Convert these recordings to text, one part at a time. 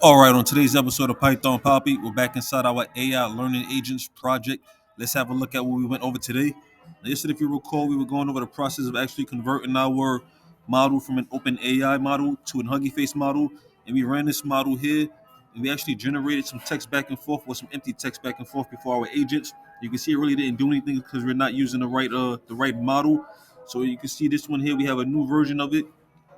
All right, on today's episode of Python Papi, we're back inside our AI Learning Agents project. Let's have a look at what we went over today. Now, yesterday, if you recall, we were going over the process of actually converting our model from an open AI model to an Hugging Face model. And we ran this model here, and we actually generated some text back and forth with some empty text back and forth before our agents. You can see it really didn't do anything because we're not using the right model. So you can see this one here, we have a new version of it.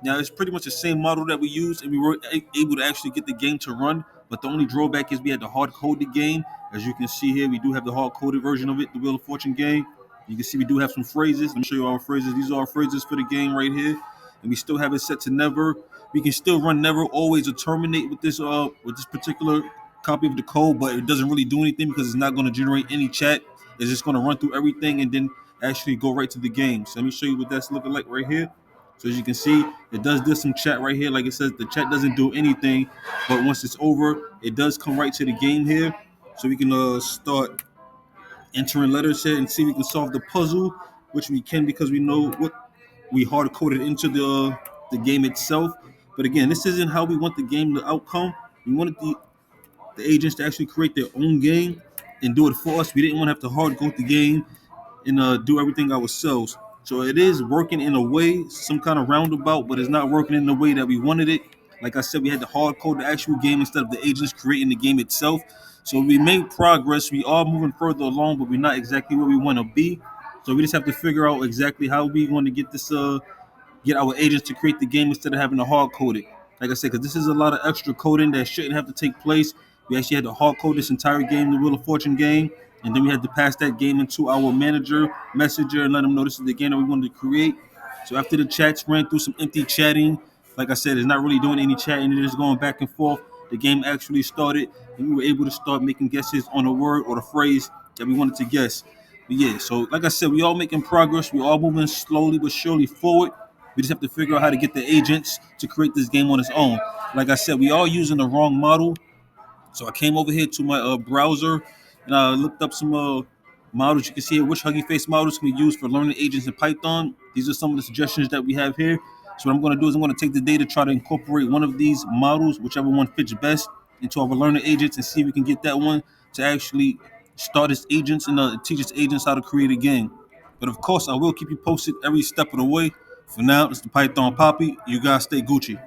Now it's pretty much the same model that we used, and we were able to actually get the game to run. But the only drawback is we had to hard code the game. As you can see here, we do have the hard coded version of it, the Wheel of Fortune game. You can see we do have some phrases. Let me show you our phrases. These are our phrases for the game right here, and we still have it set to never. We can still run never, always, or terminate with this particular copy of the code, but it doesn't really do anything because it's not going to generate any chat. It's just going to run through everything and then actually go right to the game. So let me show you what that's looking like right here. So as you can see, it does this some chat right here. Like it says, the chat doesn't do anything, but once it's over, it does come right to the game here. So we can start entering letters here and see if we can solve the puzzle, which we can because we know what we hard coded into the game itself. But again, this isn't how we want the game to outcome. We wanted the agents to actually create their own game and do it for us. We didn't want to have to hard code the game and do everything ourselves. So it is working in a way, some kind of roundabout, but it's not working in the way that we wanted it. Like I said, we had to hard code the actual game instead of the agents creating the game itself. So we made progress. We are moving further along, but we're not exactly where we want to be. So we just have to figure out exactly how we want to get our agents to create the game instead of having to hard code it. Like I said, because this is a lot of extra coding that shouldn't have to take place. We actually had to hard code this entire game, the Wheel of Fortune game, and then we had to pass that game into our manager, messenger, and let them know this is the game that we wanted to create. So after the chats ran through some empty chatting, like I said, it's not really doing any chatting, it's just going back and forth. The game actually started, and we were able to start making guesses on a word or the phrase that we wanted to guess. But yeah, so like I said, we all making progress. We all moving slowly but surely forward. We just have to figure out how to get the agents to create this game on its own. Like I said, we are using the wrong model. So I came over here to my browser and I looked up some models. You can see here which Hugging Face models can we use for learning agents in Python. These are some of the suggestions that we have here. So what I'm going to do is I'm going to take the data, try to incorporate one of these models, whichever one fits best, into our learning agents and see if we can get that one to actually start its agents and teach its agents how to create a game. But of course, I will keep you posted every step of the way. For now, it's the Python Poppy. You guys stay Gucci.